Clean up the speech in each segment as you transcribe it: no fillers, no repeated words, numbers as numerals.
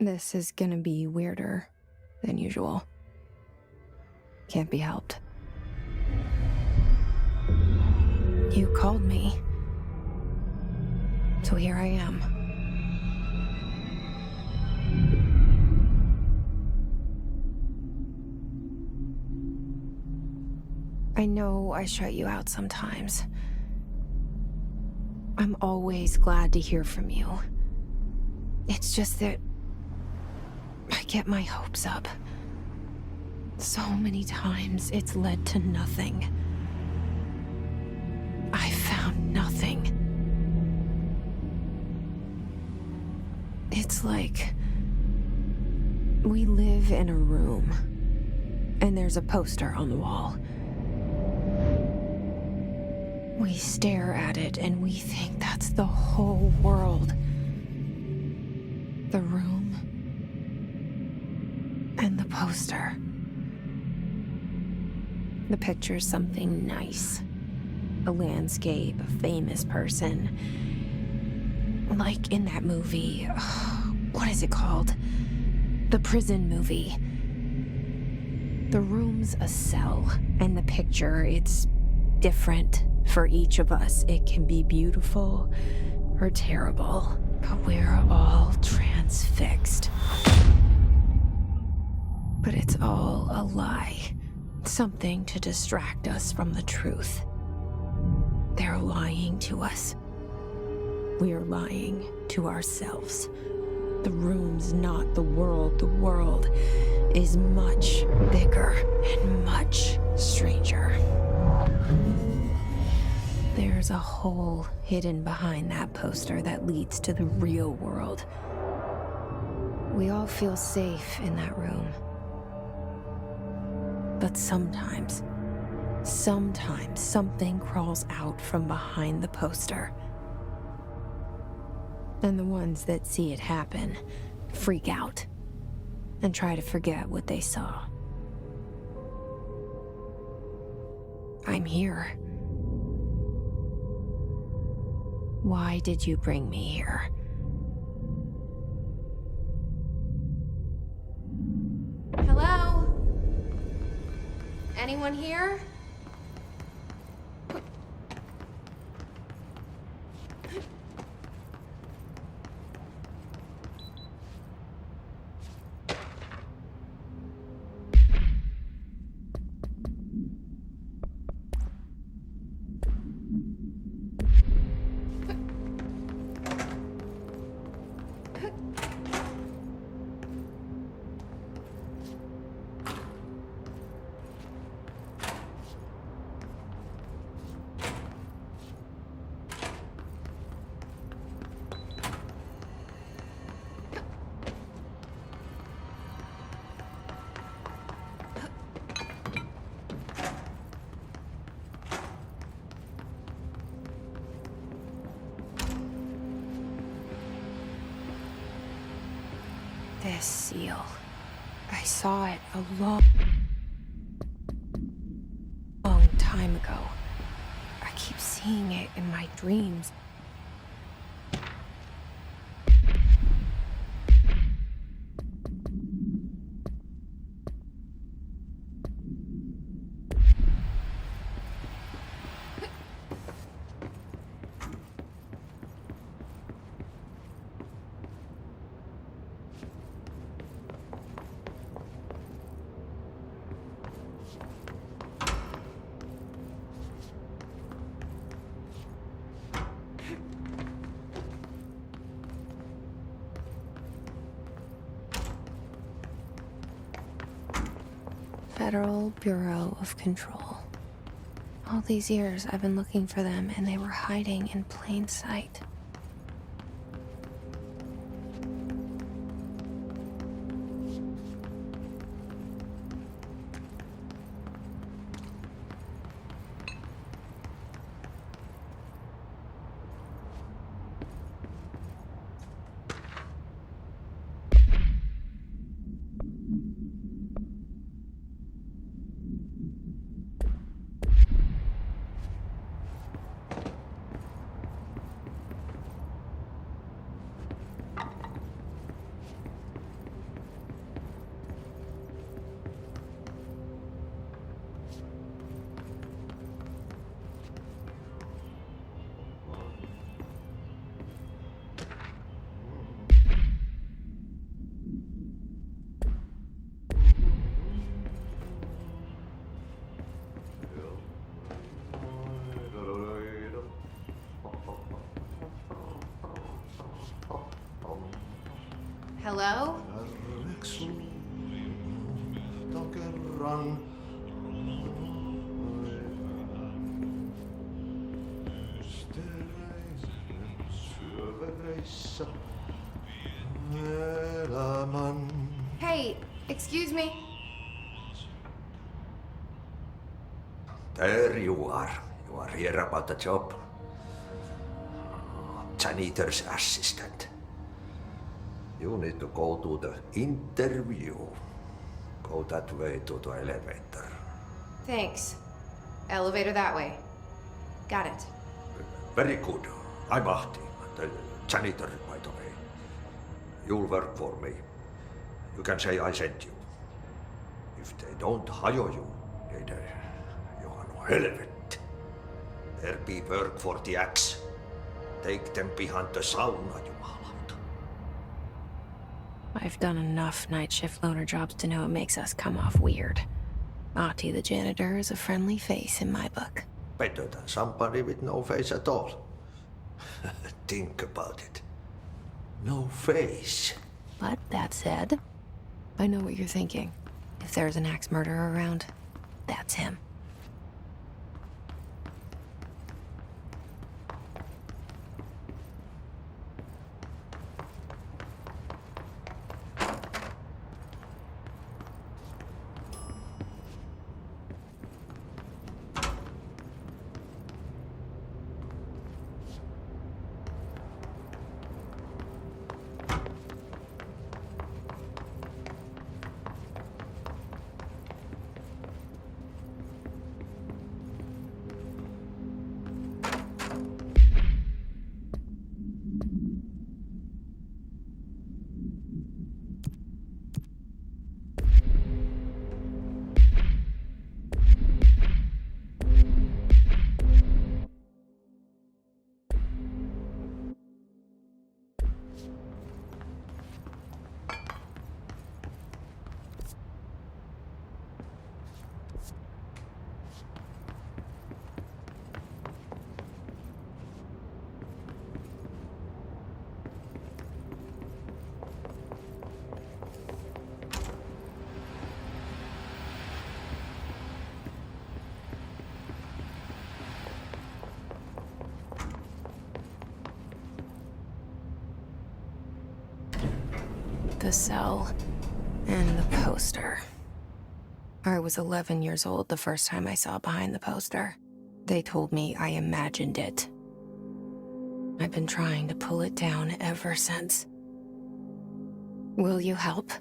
This is gonna be weirder than usual. Can't be helped. You called me. So here I am. I know I shut you out sometimes. I'm always glad to hear from you. It's just that I get my hopes up. So many times it's led to nothing. I found nothing. It's like we live in a room, and there's a poster on the wall. We stare at it and we think that's the whole world. The room and the poster. The picture's something nice. A landscape, a famous person. Like in that movie, what is it called? The prison movie. The room's a cell, and the picture, it's different for each of us. It can be beautiful or terrible, but we're all transfixed. But it's all a lie. Something to distract us from the truth. They're lying to us. We're lying to ourselves. The room's not the world. The world is much bigger and much stranger. There's a hole hidden behind that poster that leads to the real world. We all feel safe in that room. But sometimes something crawls out from behind the poster. And the ones that see it happen freak out and try to forget what they saw. I'm here. Why did you bring me here? Hello? Anyone here? This seal. I saw it a long time ago. I keep seeing it in my dreams. Federal Bureau of Control. All these years I've been looking for them, and they were hiding in plain sight. Hello? Hey, excuse me? There you are. You are here about the job. Janitor's assistant. You need to go to the interview. Go that way to the elevator. Thanks. Elevator that way. Got it. Very good. I'm Ahti, the janitor, by the way. You'll work for me. You can say I sent you. If they don't hire you, you are no helvet. There be work for the axe. Take them behind the sauna, jumalauta. I've done enough night shift loner jobs to know it makes us come off weird. Ahti the janitor is a friendly face in my book. Better than somebody with no face at all. Think about it. No face. But that said, I know what you're thinking. If there's an axe murderer around, that's him. The cell and the poster. I was 11 years old the first time I saw behind the poster. They told me I imagined it. I've been trying to pull it down ever since. Will you help?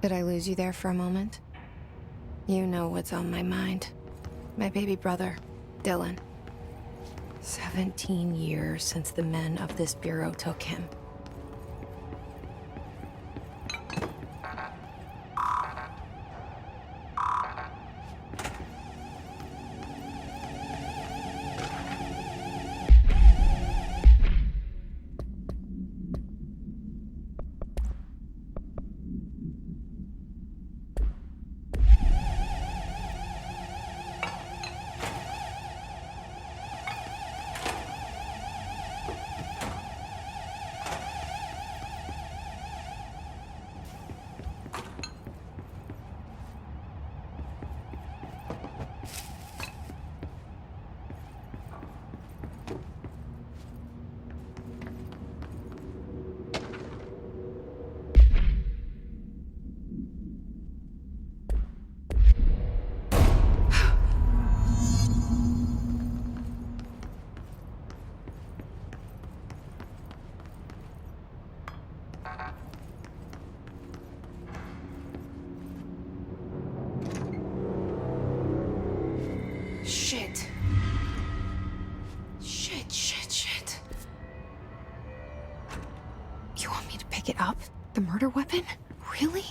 Did I lose you there for a moment? You know what's on my mind. My baby brother, Dylan. 17 years since the men of this bureau took him. pick it up? The murder weapon? Really?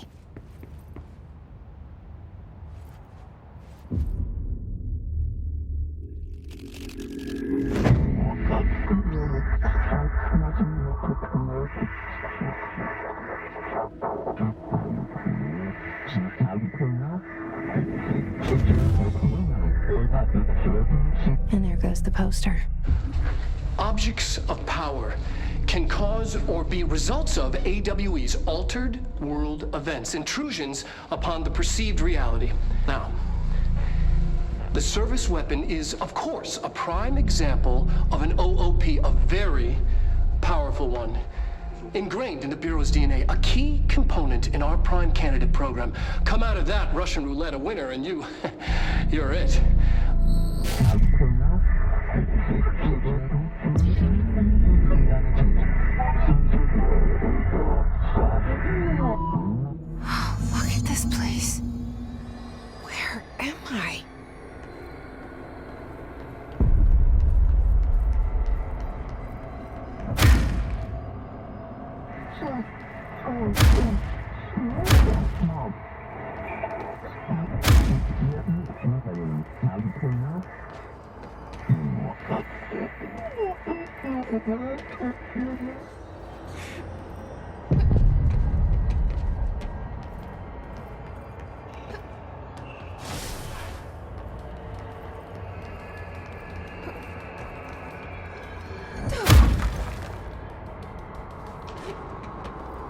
And there goes the poster. Objects of power can cause or be results of AWE's altered world events, intrusions upon the perceived reality. Now, the service weapon is, of course, a prime example of an OOP, a very powerful one. Ingrained in the Bureau's DNA, a key component in our prime candidate program. Come out of that Russian roulette a winner and you're it. Look at this place. Where am I?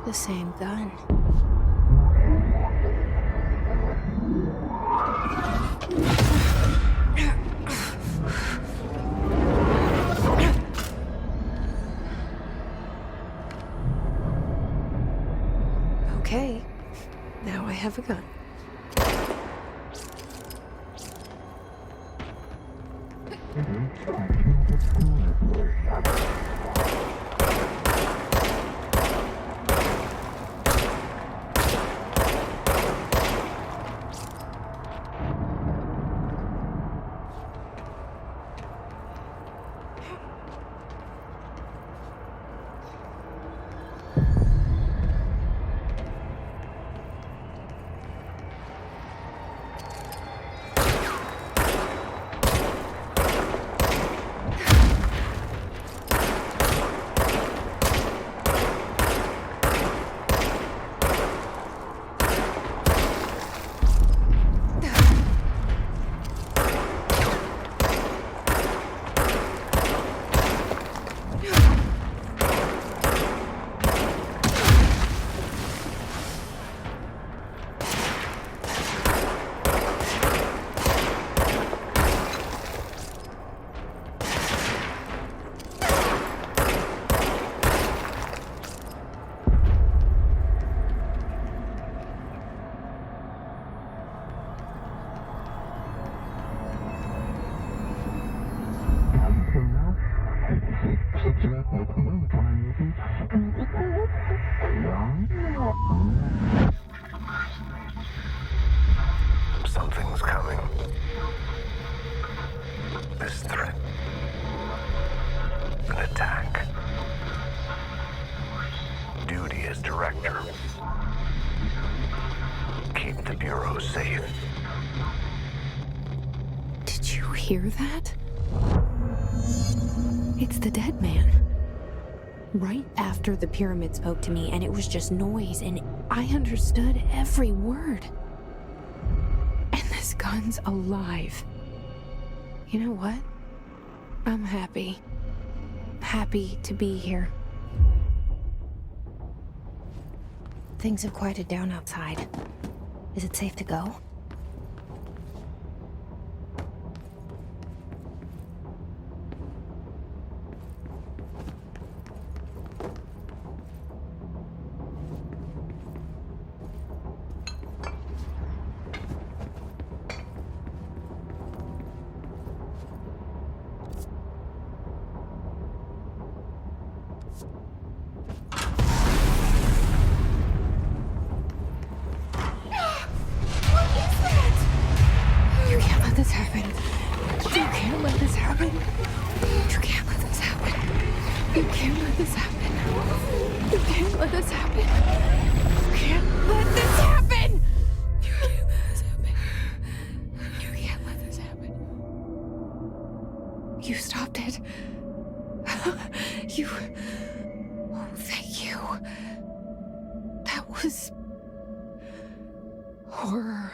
The same gun. Okay, now I have a gun. Something's coming. This threat. An attack. Duty as director. Keep the Bureau safe. Did you hear that? It's the dead man. Right after the pyramid spoke to me, and it was just noise, and I understood every word. And this gun's alive. You know what? I'm happy. Happy to be here. Things have quieted down outside. Is it safe to go? You can't let this happen. can't let this happen. You can't let this happen! You can't let this happen. You can't let this happen. You stopped it. You... Oh, thank you. That was... horror.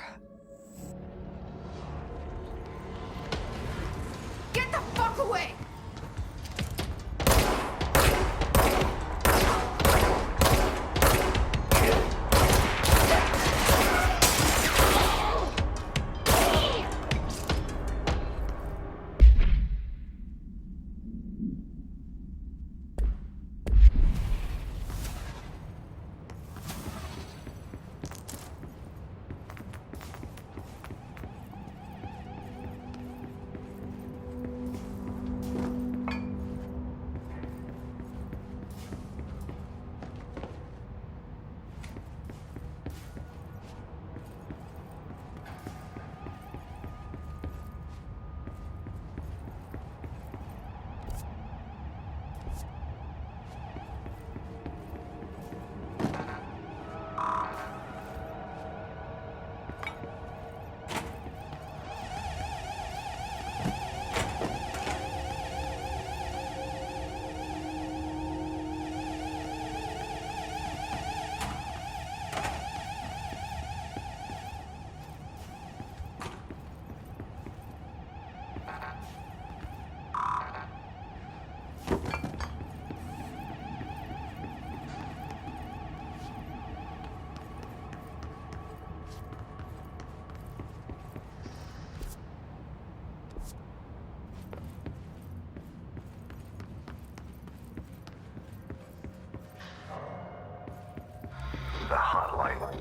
Get the fuck away! The hotline.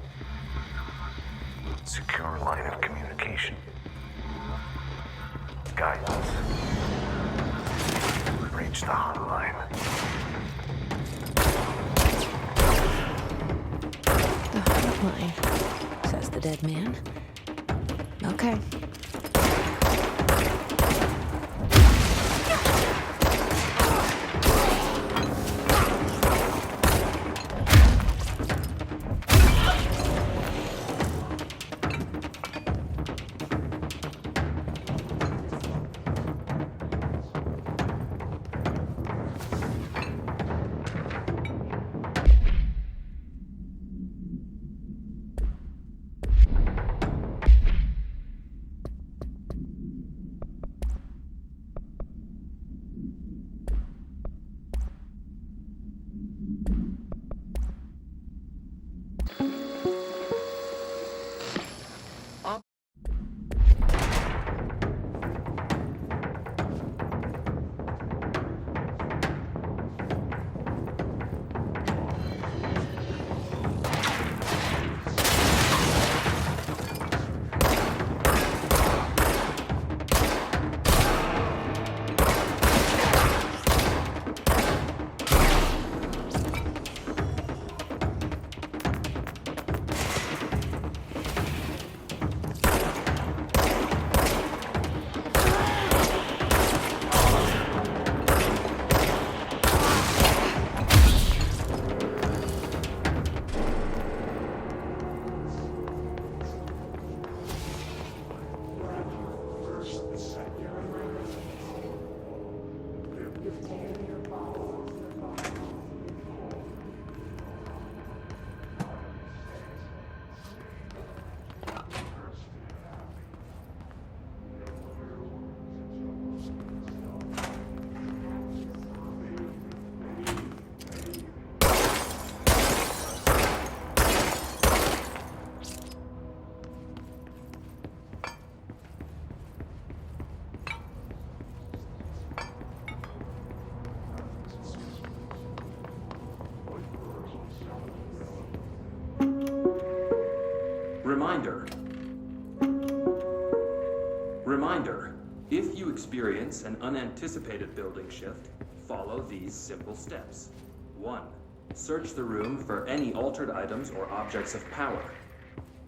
Secure line of communication. Guidance. Reach the hotline. The hotline, says the dead man. Okay. Reminder. Reminder. If you experience an unanticipated building shift, follow these simple steps. 1. Search the room for any altered items or objects of power.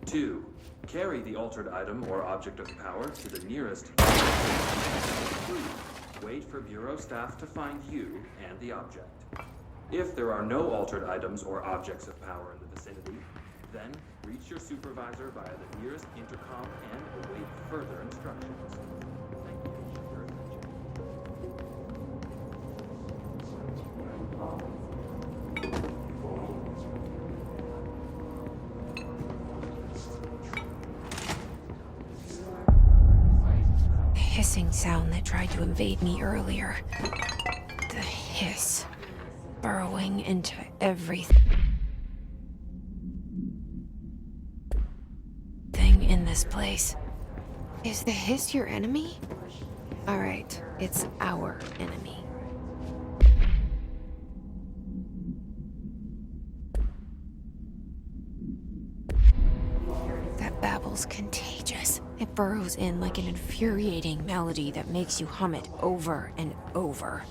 2. Carry the altered item or object of power to the nearest. 3. Wait for Bureau staff to find you and the object. If there are no altered items or objects of power in the vicinity, then reach your supervisor via the nearest intercom and await further instructions. Thank you for your attention. The hissing sound that tried to invade me earlier. The hiss. Burrowing into everything in this place. Is the hiss your enemy? Alright, it's our enemy. That babble's contagious. It burrows in like an infuriating melody that makes you hum it over and over.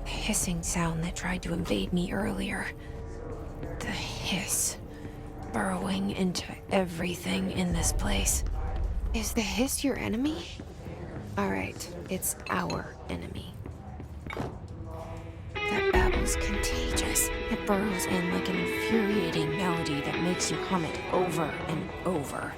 Hissing sound that tried to invade me earlier. The hiss. Burrowing into everything in this place. Is the hiss your enemy? Alright, it's our enemy. That babble's contagious. It burrows in like an infuriating melody that makes you hum it over and over.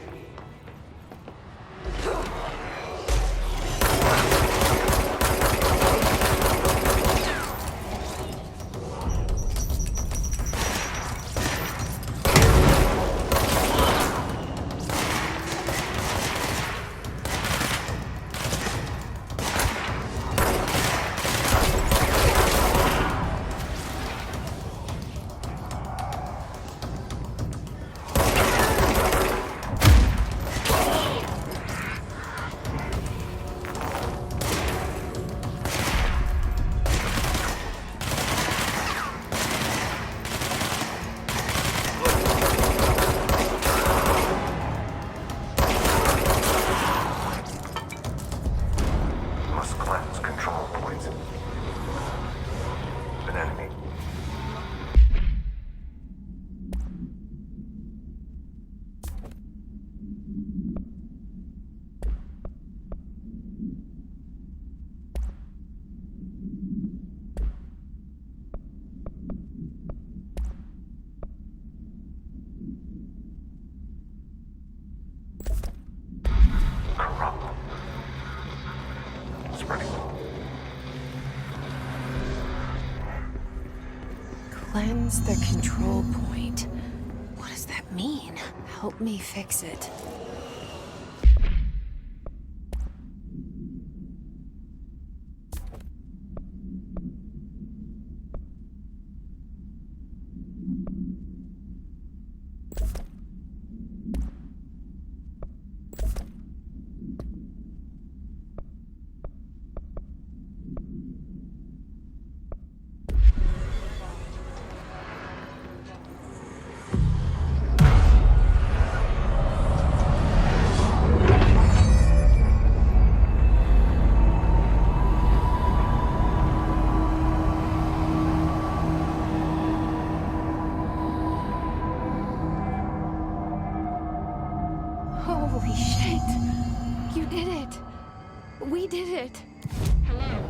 Cleanse the control point. What does that mean? Help me fix it. Holy shit! You did it! We did it! Hello?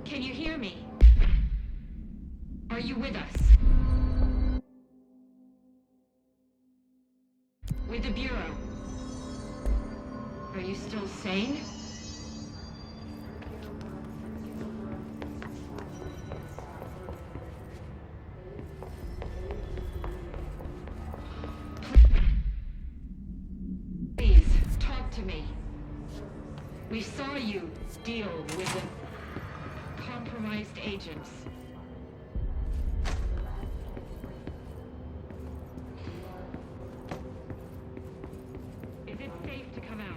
Can you hear me? Are you with us? With the Bureau? Are you still sane? Please, talk to me. We saw you deal with the compromised agents. Is it safe to come out?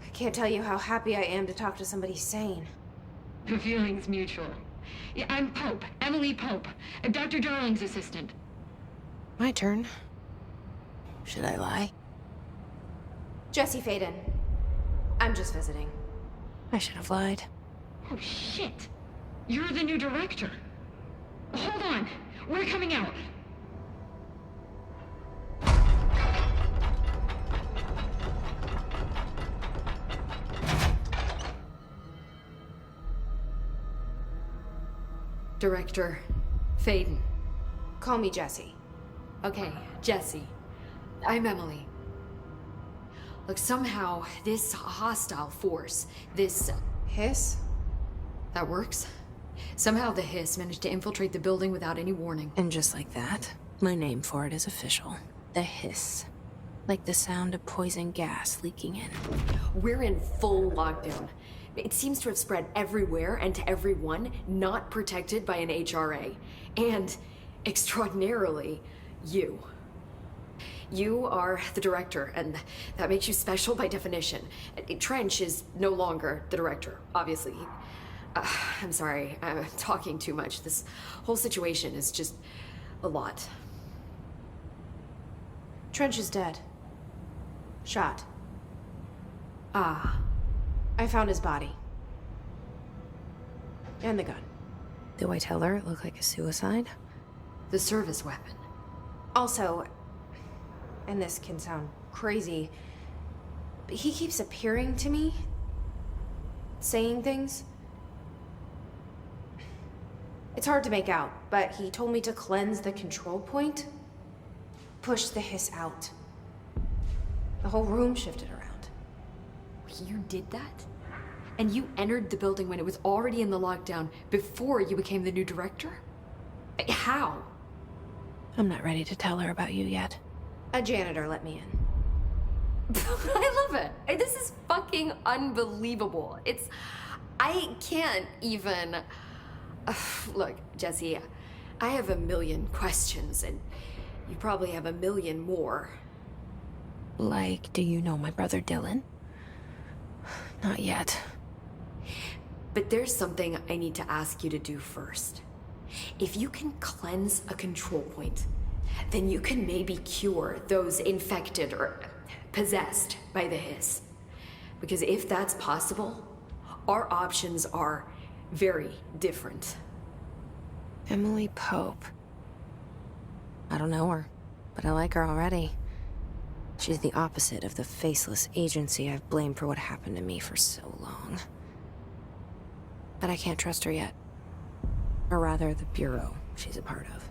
I can't tell you how happy I am to talk to somebody sane. The feeling's mutual. Yeah, I'm Pope, Emily Pope, Dr. Darling's assistant. My turn. Should I lie? Jesse Faden. I'm just visiting. I should have lied. Oh, shit. You're the new director. Hold on. We're coming out. Director Faden. Call me Jesse. Okay, Jesse. I'm Emily. Look, somehow this hostile force, this... Hiss? that works? Somehow the hiss managed to infiltrate the building without any warning. And just like that, my name for it is official. The hiss. Like the sound of poison gas leaking in. We're in full lockdown. It seems to have spread everywhere and to everyone not protected by an HRA. And, extraordinarily, you. You are the director, and that makes you special by definition. Trench is no longer the director, obviously. I'm sorry, I'm talking too much. This whole situation is just a lot. Trench is dead. Shot. Ah. I found his body. And the gun. Do I tell her it looked like a suicide? The service weapon. Also, and this can sound crazy, but he keeps appearing to me, saying things. It's hard to make out, but he told me to cleanse the control point, push the hiss out. The whole room shifted around. You did that? And you entered the building when it was already in the lockdown before you became the new director? How? I'm not ready to tell her about you yet. A janitor let me in. I love it. This is fucking unbelievable. I can't even... Look, Jesse, I have a million questions, and you probably have a million more. Like, do you know my brother Dylan? Not yet. But there's something I need to ask you to do first. If you can cleanse a control point, then you can maybe cure those infected or possessed by the hiss. Because if that's possible, our options are very different. Emily Pope. I don't know her, but I like her already. She's the opposite of the faceless agency I've blamed for what happened to me for so long. But I can't trust her yet. Or rather, the Bureau she's a part of.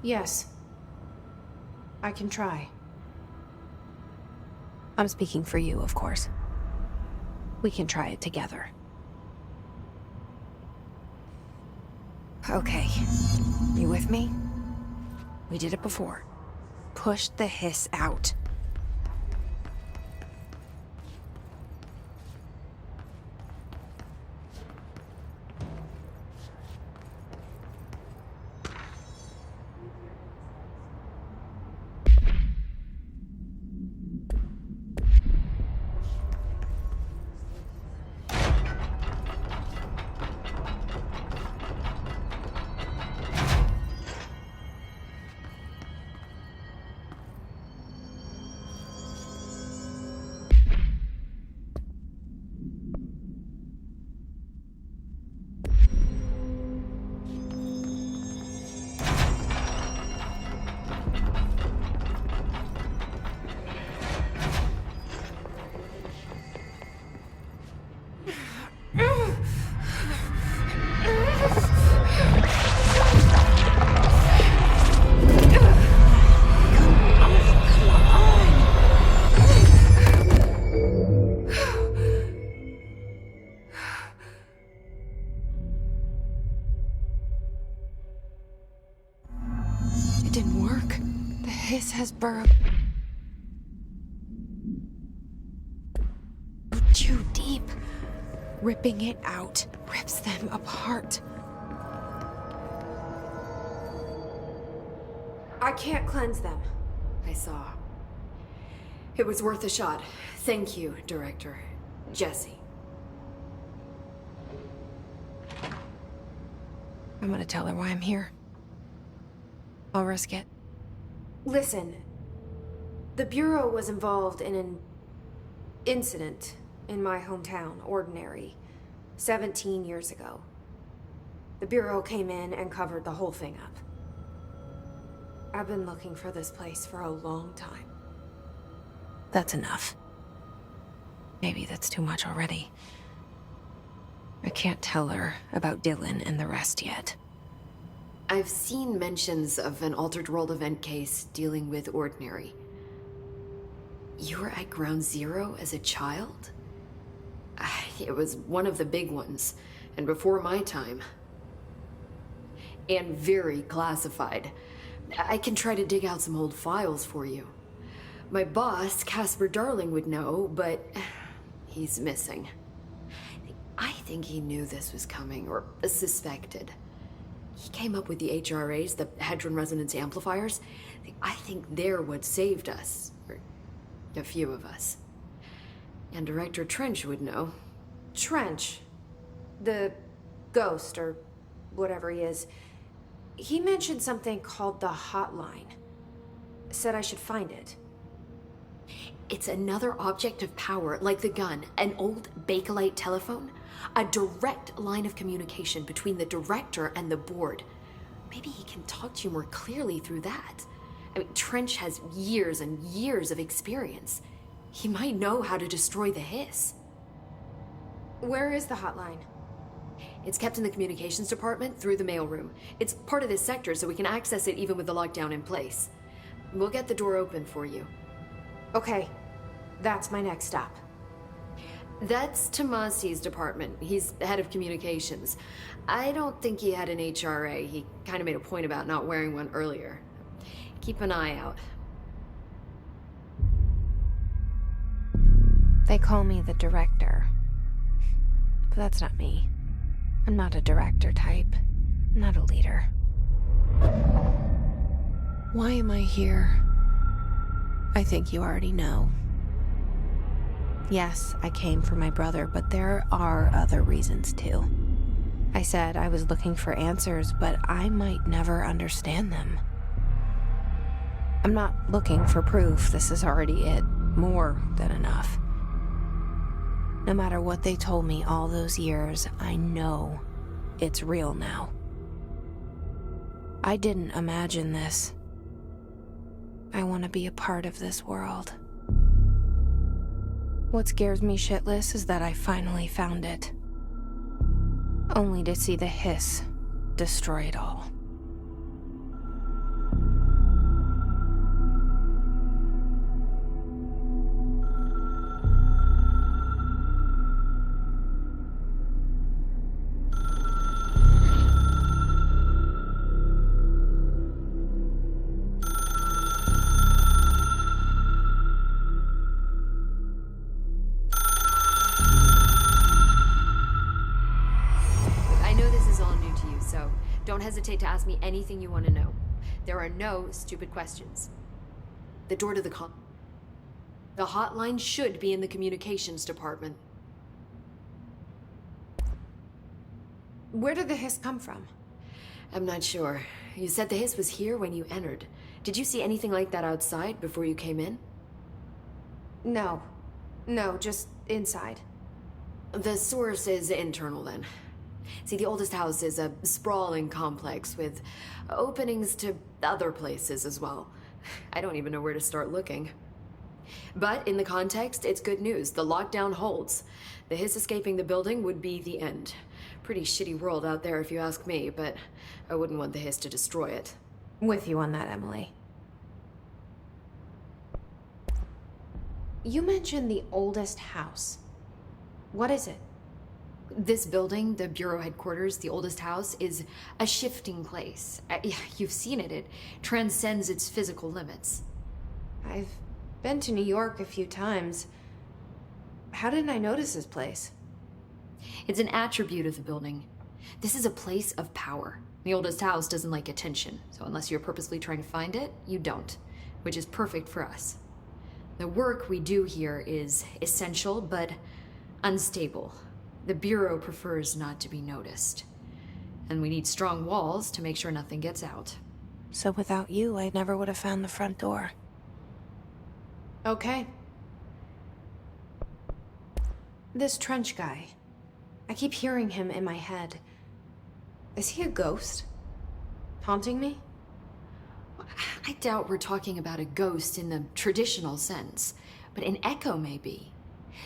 Yes. I can try. I'm speaking for you, of course. We can try it together. Okay. You with me? We did it before. Push the hiss out. Has burrowed too deep. Ripping it out rips them apart. I can't cleanse them. I saw. It was worth a shot. Thank you, Director. Jesse. I'm gonna tell her why I'm here. I'll risk it. Listen, the Bureau was involved in an incident in my hometown, Ordinary, 17 years ago. The Bureau came in and covered the whole thing up. I've been looking for this place for a long time. That's enough. Maybe that's too much already. I can't tell her about Dylan and the rest yet. I've seen mentions of an Altered World event case dealing with Ordinary. You were at Ground Zero as a child? It was one of the big ones, and before my time. And very classified. I can try to dig out some old files for you. My boss, Casper Darling, would know, but he's missing. I think he knew this was coming, or suspected. He came up with the HRAs, the Hadron Resonance Amplifiers. I think they're what saved us. Or a few of us. And Director Trench would know. Trench? The ghost, or whatever he is. He mentioned something called the Hotline. Said I should find it. It's another object of power, like the gun, an old Bakelite telephone. A direct line of communication between the director and the board. Maybe he can talk to you more clearly through that. I mean, Trench has years and years of experience. He might know how to destroy the hiss. Where is the hotline? It's kept in the communications department through the mailroom. It's part of this sector, so we can access it even with the lockdown in place. We'll get the door open for you. Okay, that's my next stop. That's Tomasi's department. He's head of communications. I don't think he had an HRA. He kind of made a point about not wearing one earlier. Keep an eye out. call me the director. But that's not me. I'm not a director type. I'm not a leader. Why am I here? I think you already know. Yes, I came for my brother, but there are other reasons too. I said I was looking for answers, but I might never understand them. I'm not looking for proof. This is already it. More than enough. No matter what they told me all those years, I know it's real now. I didn't imagine this. I want to be a part of this world. What scares me shitless is that I finally found it. Only to see the hiss destroy it all. Don't hesitate to ask me anything you want to know. There are no stupid questions. The door to the The hotline should be in the communications department. Where did the hiss come from? I'm not sure. You said the hiss was here when you entered. Did you see anything like that outside before you came in? No, just inside. The source is internal then. See, the oldest house is a sprawling complex with openings to other places as well. I don't even know where to start looking. But in the context, it's good news. The lockdown holds. The hiss escaping the building would be the end. Pretty shitty world out there if you ask me, but I wouldn't want the hiss to destroy it. With you on that, Emily. You mentioned the oldest house. What is it? This building, the Bureau headquarters, the oldest house, is a shifting place. You've seen it. It transcends its physical limits. I've been to New York a few times. How didn't I notice this place? It's an attribute of the building. This is a place of power. The oldest house doesn't like attention, so unless you're purposely trying to find it, you don't, which is perfect for us. The work we do here is essential, but unstable. The Bureau prefers not to be noticed. And we need strong walls to make sure nothing gets out. So without you, I never would have found the front door. Okay. This Trench guy. I keep hearing him in my head. Is he a ghost? Haunting me? I doubt we're talking about a ghost in the traditional sense, but an echo maybe.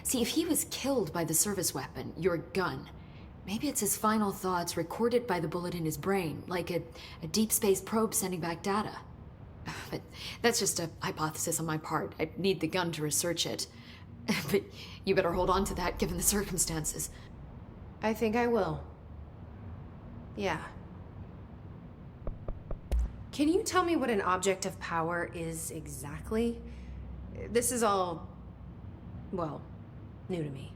See, if he was killed by the service weapon, your gun, maybe it's his final thoughts recorded by the bullet in his brain, like a deep space probe sending back data. But that's just a hypothesis on my part. I need the gun to research it. But you better hold on to that given the circumstances. I think I will. Yeah. Can you tell me what an object of power is exactly? This is all, well, new to me.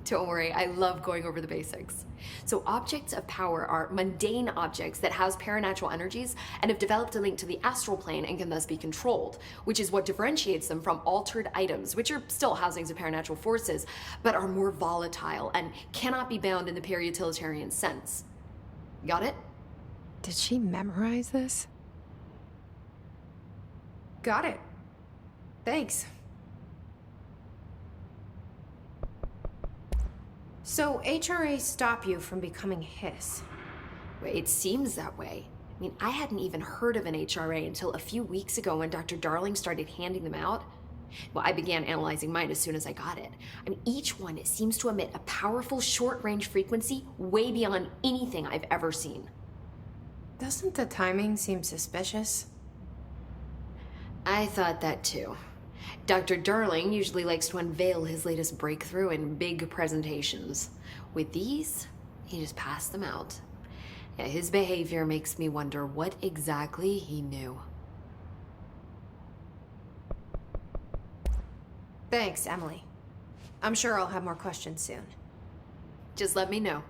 Don't worry, I love going over the basics. So objects of power are mundane objects that house paranatural energies and have developed a link to the astral plane and can thus be controlled, which is what differentiates them from altered items, which are still housings of paranatural forces, but are more volatile and cannot be bound in the peri-utilitarian sense. Got it? Did she memorize this? Got it. Thanks. So, HRA stop you from becoming Hiss? It seems that way. I mean, I hadn't even heard of an HRA until a few weeks ago when Dr. Darling started handing them out. Well, I began analyzing mine as soon as I got it. I mean, each one seems to emit a powerful short-range frequency way beyond anything I've ever seen. Doesn't the timing seem suspicious? I thought that too. Dr. Darling usually likes to unveil his latest breakthrough in big presentations. With these, he just passed them out. Yeah, his behavior makes me wonder what exactly he knew. Thanks, Emily. I'm sure I'll have more questions soon. Just let me know.